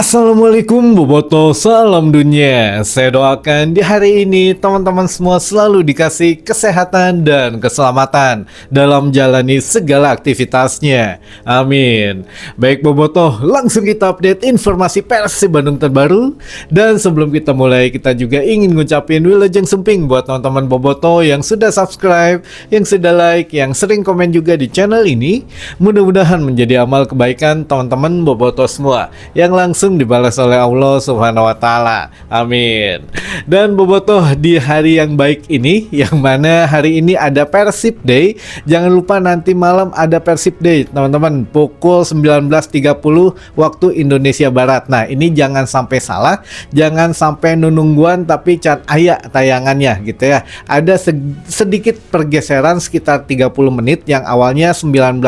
Assalamualaikum Boboto, salam dunia. Saya doakan di hari ini teman-teman semua selalu dikasih kesehatan dan keselamatan dalam jalani segala aktivitasnya. Amin. Baik Boboto, langsung kita update informasi Persib Bandung terbaru. Dan sebelum kita mulai, kita juga ingin ngucapin wilujeng sumping buat teman-teman Boboto yang sudah subscribe, yang sudah like, yang sering komen juga di channel ini. Mudah-mudahan menjadi amal kebaikan teman-teman Boboto semua yang langsung dibalas oleh Allah Subhanahu wa taala. Amin. Dan Bobotoh, di hari yang baik ini, yang mana hari ini ada Persib Day, jangan lupa nanti malam ada Persib Day, teman-teman, pukul 19.30 waktu Indonesia Barat. Nah, ini jangan sampai salah, jangan sampai nunungguan tapi can aya tayangannya gitu ya. Ada sedikit pergeseran sekitar 30 menit, yang awalnya 19.00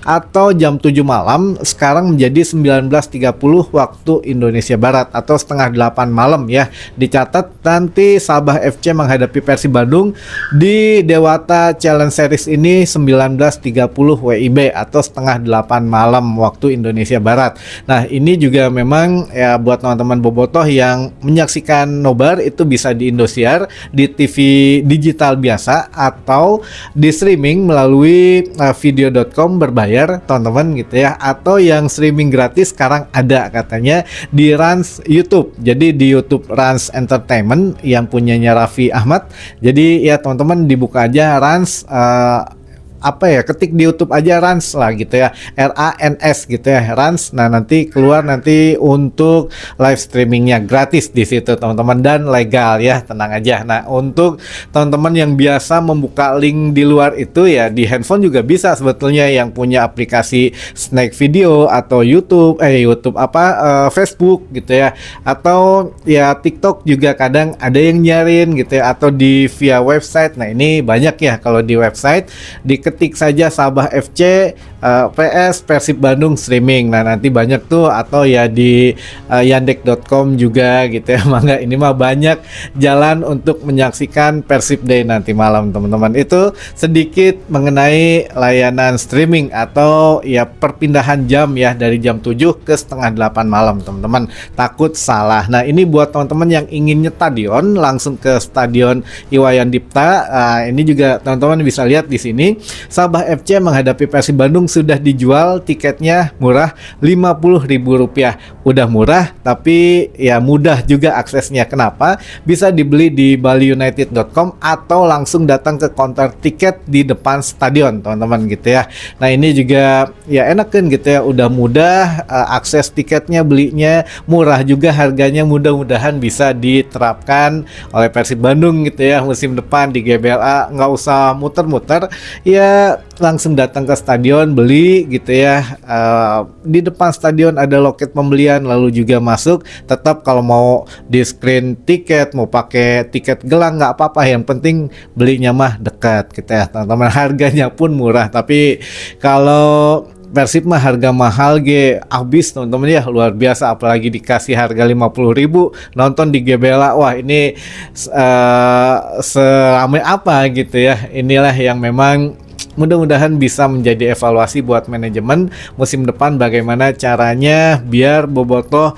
atau jam 7 malam sekarang menjadi 19.30 waktu Indonesia Barat atau setengah 8 malam ya. Dicatat nanti Sabah FC menghadapi Persib Bandung di Dewata Challenge Series ini 19.30 WIB atau setengah 8 malam waktu Indonesia Barat. Nah, ini juga memang ya buat teman-teman Bobotoh yang menyaksikan nobar itu bisa di Indosiar, di TV digital biasa atau di streaming melalui video.com berbayar teman-teman gitu ya, atau yang streaming gratis sekarang ada katanya di Rans YouTube. Jadi di YouTube Rans Entertainment yang punyanya Raffi Ahmad. Jadi ya teman-teman dibuka aja Rans, ketik di YouTube aja Rans lah gitu ya, RANS gitu ya, Rans. Nah, nanti keluar nanti untuk live streamingnya gratis di situ teman-teman, dan legal ya, tenang aja. Nah, untuk teman-teman yang biasa membuka link di luar itu ya, di handphone juga bisa sebetulnya, yang punya aplikasi Snack Video atau Facebook gitu ya, atau ya TikTok juga kadang ada yang nyarin gitu ya, atau di via website. Nah, ini banyak ya kalau di website, ketik saja Sabah FC PS Persib Bandung streaming. Nah, nanti banyak tuh, atau ya di yandex.com juga gitu ya. Mangga, ini mah banyak jalan untuk menyaksikan Persib Day nanti malam teman-teman. Itu sedikit mengenai layanan streaming atau ya perpindahan jam ya, dari jam 7 ke setengah 8 malam teman-teman. Takut salah. Nah, ini buat teman-teman yang ingin stadion, langsung ke Stadion Iwayan Dipta. Ini juga teman-teman bisa lihat di sini. Sabah FC menghadapi Persib Bandung sudah dijual tiketnya murah Rp50.000. Udah murah tapi ya mudah juga aksesnya. Kenapa? Bisa dibeli di baliunited.com atau langsung datang ke counter tiket di depan stadion teman-teman gitu ya. Nah, ini juga ya enak kan gitu ya, udah mudah akses tiketnya, belinya murah juga harganya. Mudah-mudahan bisa diterapkan oleh Persib Bandung gitu ya musim depan di GBLA, nggak usah muter-muter ya, langsung datang ke stadion beli gitu ya. Di depan stadion ada loket pembelian, lalu juga masuk. Tetap kalau mau di screen tiket, mau pakai tiket gelang nggak apa-apa, yang penting belinya mah dekat gitu ya teman-teman. Harganya pun murah, tapi kalau Persib mah harga mahal habis teman-teman ya, luar biasa. Apalagi dikasih harga 50.000 nonton di GBLA, wah ini seramai apa gitu ya. Inilah yang memang mudah-mudahan bisa menjadi evaluasi buat manajemen musim depan, bagaimana caranya biar Bobotoh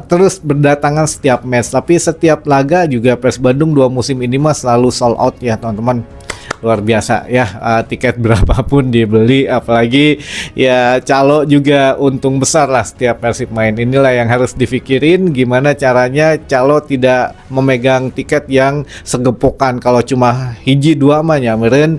terus berdatangan setiap match. Tapi setiap laga juga Persib Bandung 2 musim ini mah selalu sold out ya teman-teman. Luar biasa ya, tiket berapapun dibeli, apalagi ya calo juga untung besar lah setiap Persib main. Inilah yang harus dipikirin, gimana caranya calo tidak memegang tiket yang segepokan. Kalau cuma hiji dua mah nyamperin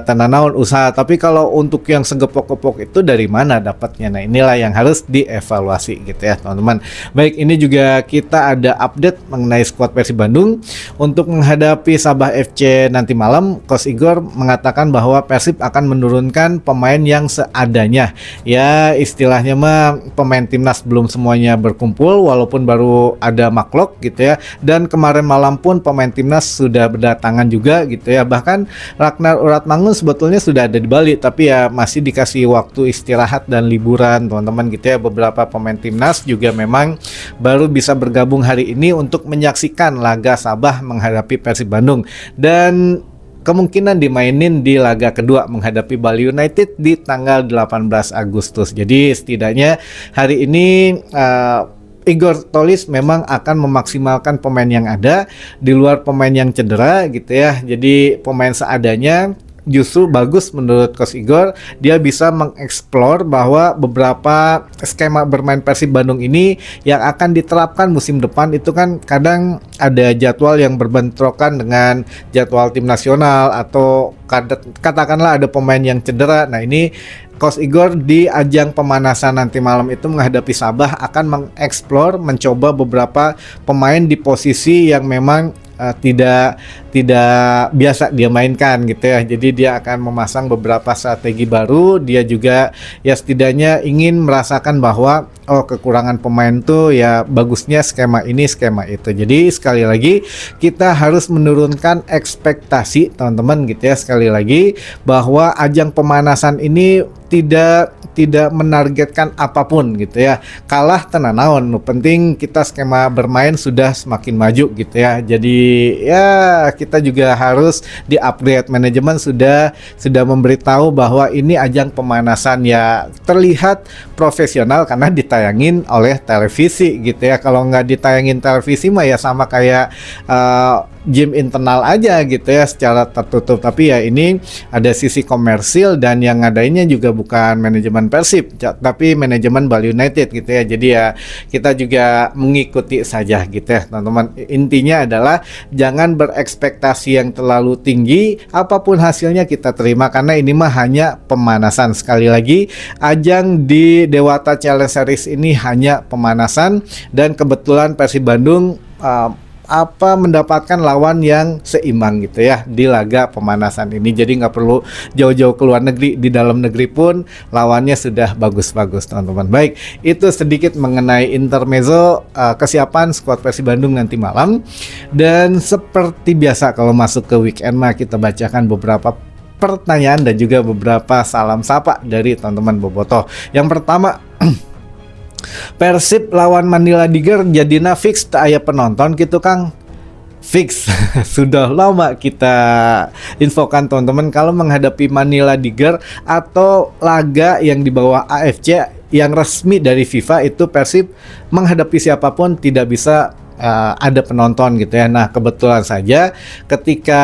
tananaun usaha, tapi kalau untuk yang segepok-gepok itu dari mana dapatnya? Nah, inilah yang harus dievaluasi gitu ya teman-teman. Baik, ini juga kita ada update mengenai skuad Persib Bandung untuk menghadapi Sabah FC nanti malam. Coach Igor mengatakan bahwa Persib akan menurunkan pemain yang seadanya. Ya, istilahnya mah pemain timnas belum semuanya berkumpul, walaupun baru ada maklok gitu ya. Dan kemarin malam pun pemain timnas sudah berdatangan juga gitu ya. Bahkan Ragnar Uratmangun sebetulnya sudah ada di Bali, tapi ya masih dikasih waktu istirahat dan liburan teman-teman gitu ya. Beberapa pemain timnas juga memang baru bisa bergabung hari ini untuk menyaksikan laga Sabah menghadapi Persib Bandung. Dan kemungkinan dimainin di laga kedua menghadapi Bali United di tanggal 18 Agustus. Jadi setidaknya hari ini Igor Tolis memang akan memaksimalkan pemain yang ada di luar pemain yang cedera gitu ya. Jadi pemain seadanya justru bagus menurut Coach Igor. Dia bisa mengeksplor bahwa beberapa skema bermain Persib Bandung ini yang akan diterapkan musim depan itu kan kadang ada jadwal yang berbentrokan dengan jadwal tim nasional atau katakanlah ada pemain yang cedera. Nah ini Coach Igor di ajang pemanasan nanti malam itu menghadapi Sabah akan mengeksplor, mencoba beberapa pemain di posisi yang memang tidak biasa dia mainkan gitu ya. Jadi dia akan memasang beberapa strategi baru. Dia juga ya setidaknya ingin merasakan bahwa kekurangan pemain tuh ya bagusnya skema ini skema itu. Jadi sekali lagi kita harus menurunkan ekspektasi teman-teman gitu ya, sekali lagi bahwa ajang pemanasan ini tidak menargetkan apapun gitu ya. Kalah tenan naon, penting kita skema bermain sudah semakin maju gitu ya. Jadi ya kita juga harus di-upgrade, manajemen sudah memberitahu bahwa ini ajang pemanasan ya, terlihat profesional karena ditayangin oleh televisi gitu ya. Kalau nggak ditayangin televisi mah ya sama kayak gym internal aja gitu ya secara tertutup. Tapi ya ini ada sisi komersil dan yang ngadainnya juga bukan manajemen Persib tapi manajemen Bali United gitu ya. Jadi ya kita juga mengikuti saja gitu ya teman-teman. Intinya adalah jangan berekspektasi yang terlalu tinggi, apapun hasilnya kita terima karena ini mah hanya pemanasan. Sekali lagi ajang di Dewata Challenge Series ini hanya pemanasan dan kebetulan Persib Bandung mendapatkan lawan yang seimbang gitu ya di laga pemanasan ini. Jadi nggak perlu jauh-jauh ke luar negeri, di dalam negeri pun lawannya sudah bagus-bagus teman-teman. Baik, itu sedikit mengenai intermezzo kesiapan skuad Persib Bandung nanti malam. Dan seperti biasa kalau masuk ke weekend mah kita bacakan beberapa pertanyaan dan juga beberapa salam sapa dari teman-teman bobotoh. Yang pertama, Persib lawan Manila Diger jadina fix tak aya penonton gitu Kang. Fix. Sudah lama kita infokan teman-teman kalau menghadapi Manila Diger atau laga yang di bawah AFC yang resmi dari FIFA itu Persib menghadapi siapapun tidak bisa ada penonton gitu ya. Nah kebetulan saja ketika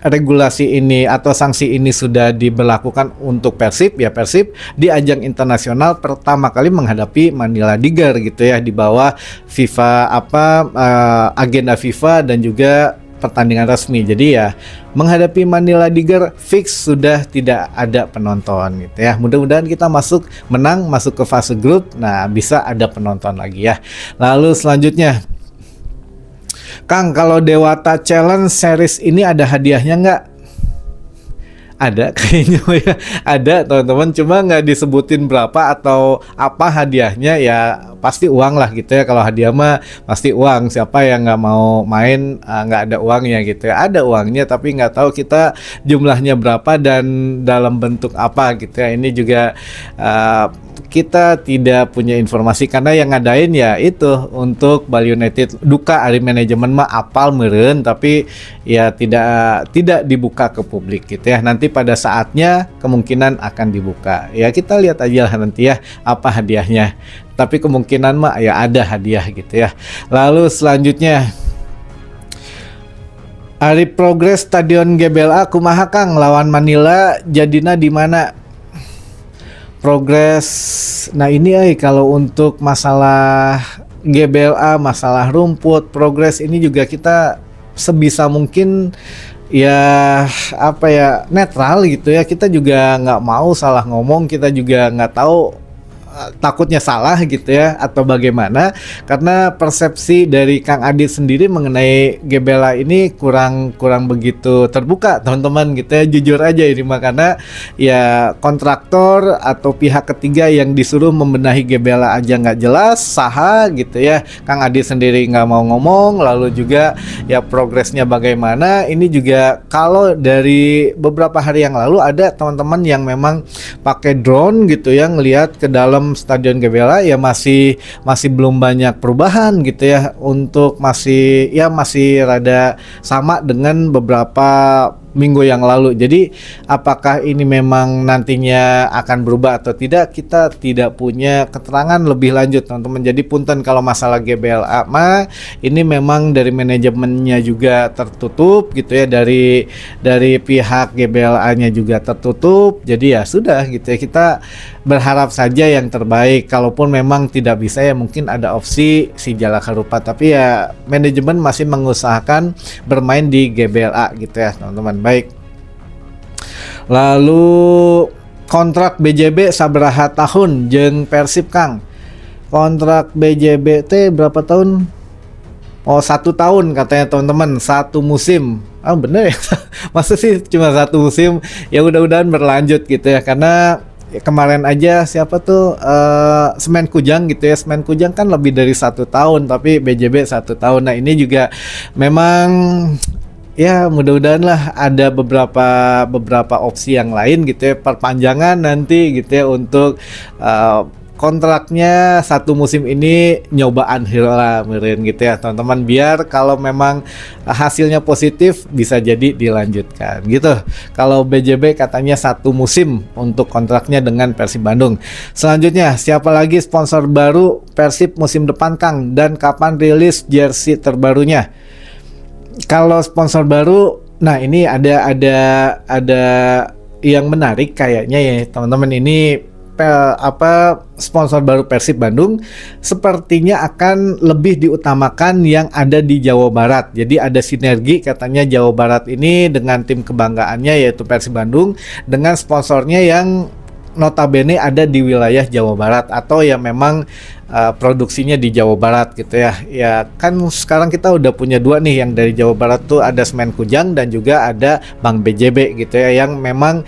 regulasi ini atau sanksi ini sudah diberlakukan untuk Persib, ya Persib di ajang internasional pertama kali menghadapi Manila Diger gitu ya di bawah FIFA agenda FIFA dan juga pertandingan resmi. Jadi ya menghadapi Manila Diger fix sudah tidak ada penonton gitu ya. Mudah-mudahan kita menang masuk ke fase grup. Nah, bisa ada penonton lagi ya. Lalu selanjutnya, Kang, kalau Dewata Challenge Series ini ada hadiahnya nggak? Ada kayaknya ya, ada teman-teman, cuma nggak disebutin berapa atau apa hadiahnya, ya pasti uang lah gitu ya. Kalau hadiah mah pasti uang, siapa yang nggak mau main nggak ada uangnya gitu ya. Ada uangnya tapi nggak tahu kita jumlahnya berapa dan dalam bentuk apa gitu ya. Ini juga kita tidak punya informasi karena yang ngadain ya itu untuk Bali United. Duka ari manajemen mah apal meureun tapi ya tidak dibuka ke publik gitu ya. Nanti pada saatnya kemungkinan akan dibuka. Ya kita lihat aja lah nanti ya apa hadiahnya. Tapi kemungkinan mah ya ada hadiah gitu ya. Lalu selanjutnya, Ari progres Stadion GBLA kumaha Kang lawan Manila jadina di mana? Progres, nah ini kalau untuk masalah GBLA, masalah rumput, progres ini juga kita sebisa mungkin ya netral gitu ya. Kita juga nggak mau salah ngomong, kita juga nggak tahu takutnya salah gitu ya atau bagaimana, karena persepsi dari Kang Adit sendiri mengenai GBLA ini kurang begitu terbuka teman-teman gitu ya. Jujur aja ini makanya ya kontraktor atau pihak ketiga yang disuruh membenahi GBLA aja nggak jelas saha gitu ya. Kang Adit sendiri nggak mau ngomong, lalu juga ya progresnya bagaimana. Ini juga kalau dari beberapa hari yang lalu ada teman-teman yang memang pakai drone gitu ya ngelihat ke dalam Stadion GBLA, ya masih belum banyak perubahan gitu ya. Untuk masih rada sama dengan beberapa minggu yang lalu. Jadi apakah ini memang nantinya akan berubah atau tidak, kita tidak punya keterangan lebih lanjut teman-teman. Jadi punten kalau masalah GBLA mah ini memang dari manajemennya juga tertutup gitu ya, dari pihak GBLA-nya juga tertutup. Jadi ya sudah gitu ya, kita berharap saja yang terbaik. Kalaupun memang tidak bisa ya mungkin ada opsi si Jalak Harupat, tapi ya manajemen masih mengusahakan bermain di GBLA gitu ya teman-teman. Baik, lalu kontrak BJB sabaraha tahun jeung Persib Kang? Kontrak BJB teh berapa tahun? Oh, 1 tahun katanya teman-teman, 1 musim. Ah bener ya, masa sih cuma 1 musim? Ya mudah-mudahan berlanjut gitu ya, karena ya kemarin aja siapa tuh Semen Kujang gitu ya, Semen Kujang kan lebih dari 1 tahun, tapi BJB 1 tahun. Nah ini juga memang ya mudah-mudahan lah ada beberapa opsi yang lain gitu ya, perpanjangan nanti gitu ya untuk kontraknya 1 musim ini nyobaan heula meureun gitu ya teman-teman, biar kalau memang hasilnya positif bisa jadi dilanjutkan gitu. Kalau BJB katanya 1 musim untuk kontraknya dengan Persib Bandung. Selanjutnya, siapa lagi sponsor baru Persib musim depan Kang, dan kapan rilis jersey terbarunya? Kalau sponsor baru, nah ini ada yang menarik kayaknya ya teman-teman. Ini sponsor baru Persib Bandung sepertinya akan lebih diutamakan yang ada di Jawa Barat. Jadi ada sinergi katanya Jawa Barat ini dengan tim kebanggaannya yaitu Persib Bandung dengan sponsornya yang notabene ada di wilayah Jawa Barat atau yang memang produksinya di Jawa Barat gitu ya. Ya kan sekarang kita udah punya 2 nih yang dari Jawa Barat tuh, ada Semen Kujang dan juga ada Bank BJB gitu ya, yang memang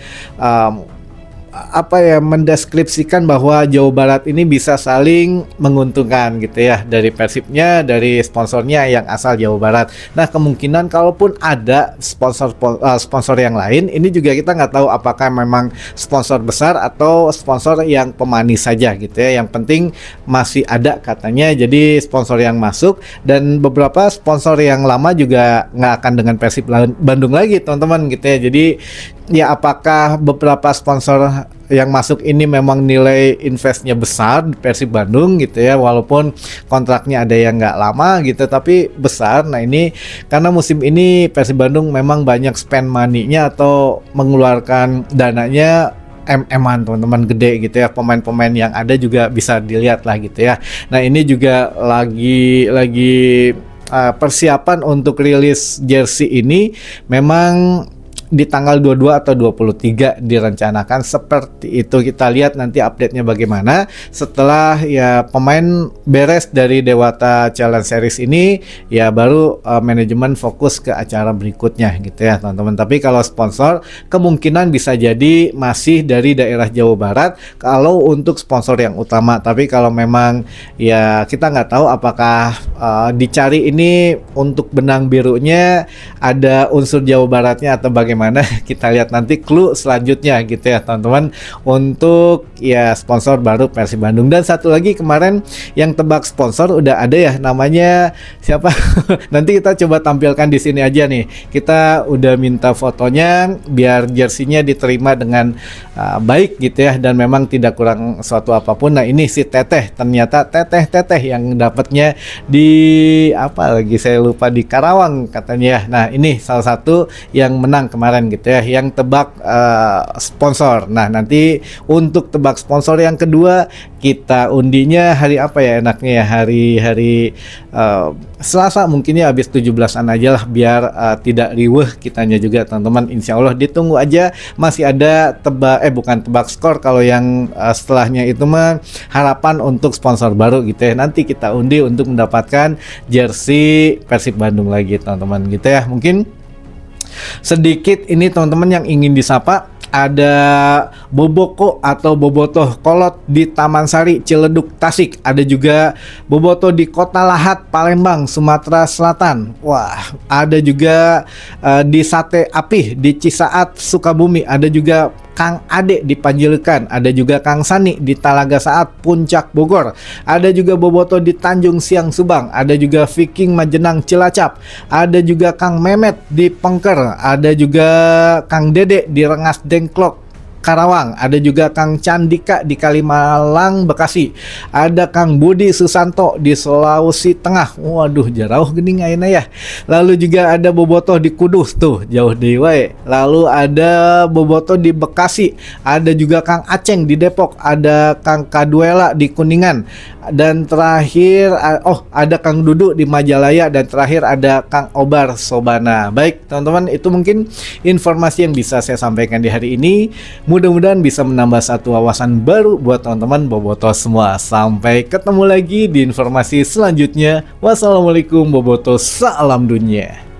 mendeskripsikan bahwa Jawa Barat ini bisa saling menguntungkan gitu ya, dari Persibnya, dari sponsornya yang asal Jawa Barat. Nah kemungkinan kalaupun ada sponsor yang lain, ini juga kita nggak tahu apakah memang sponsor besar atau sponsor yang pemanis saja gitu ya. Yang penting masih ada katanya, jadi sponsor yang masuk, dan beberapa sponsor yang lama juga nggak akan dengan Persib Bandung lagi teman-teman gitu ya. Jadi ya apakah beberapa sponsor yang masuk ini memang nilai investnya besar di Persib Bandung gitu ya, walaupun kontraknya ada yang nggak lama gitu tapi besar. Nah ini karena musim ini Persib Bandung memang banyak spend money-nya atau mengeluarkan dananya MM-an teman-teman, gede gitu ya. Pemain-pemain yang ada juga bisa dilihat lah gitu ya. Nah ini juga lagi persiapan untuk rilis jersey ini memang di tanggal 22 atau 23 direncanakan seperti itu. Kita lihat nanti update-nya bagaimana setelah ya pemain beres dari Dewata Challenge Series ini, ya baru manajemen fokus ke acara berikutnya gitu ya teman-teman. Tapi kalau sponsor kemungkinan bisa jadi masih dari daerah Jawa Barat kalau untuk sponsor yang utama. Tapi kalau memang ya kita nggak tahu apakah dicari ini untuk benang birunya ada unsur Jawa Baratnya atau bagaimana. Kita lihat nanti clue selanjutnya gitu ya teman-teman untuk ya sponsor baru Persib Bandung. Dan satu lagi kemarin yang tebak sponsor udah ada ya, namanya siapa? Nanti kita coba tampilkan di sini aja nih. Kita udah minta fotonya biar jersinya diterima dengan baik gitu ya, dan memang tidak kurang suatu apapun. Nah ini si Teteh, ternyata Teteh yang dapatnya di apa lagi saya lupa, di Karawang katanya ya. Nah ini salah satu yang menang kemarin gitu ya, yang tebak sponsor. Nah nanti untuk tebak sponsor yang kedua kita undinya hari apa ya enaknya ya, hari Selasa mungkin ya, habis 17-an aja lah biar tidak riweh kitanya juga teman-teman. Insya Allah ditunggu aja, masih ada bukan tebak skor, kalau yang setelahnya itu mah harapan untuk sponsor baru gitu ya. Nanti kita undi untuk mendapatkan jersey Persib Bandung lagi teman-teman gitu ya. Mungkin sedikit ini teman-teman yang ingin disapa, ada Boboko atau Bobotoh Kolot di Taman Sari, Ciledug, Tasik. Ada juga Boboto di Kota Lahat, Palembang, Sumatera Selatan. Wah, ada juga di Sate Apih di Cisaat, Sukabumi. Ada juga Kang Ade di Panjulukan, ada juga Kang Sani di Talaga Saat Puncak Bogor, ada juga Boboto di Tanjung Siang Subang, ada juga Viking Majenang Cilacap, ada juga Kang Memet di Pengker, ada juga Kang Dede di Rengas Dengklok Karawang, ada juga Kang Candika di Kalimalang Bekasi, ada Kang Budi Susanto di Sulawesi Tengah, waduh jauh gening ayeuna ya. Lalu juga ada Bobotoh di Kudus, tuh jauh deui wae. Lalu ada Bobotoh di Bekasi, ada juga Kang Aceng di Depok, ada Kang Kaduela di Kuningan, dan terakhir ada Kang Dudu di Majalaya, dan terakhir ada Kang Obar Sobana. Baik teman-teman, itu mungkin informasi yang bisa saya sampaikan di hari ini. Mudah-mudahan bisa menambah satu wawasan baru buat teman-teman Bobotoh semua. Sampai ketemu lagi di informasi selanjutnya. Wassalamualaikum Bobotoh, salam dunia.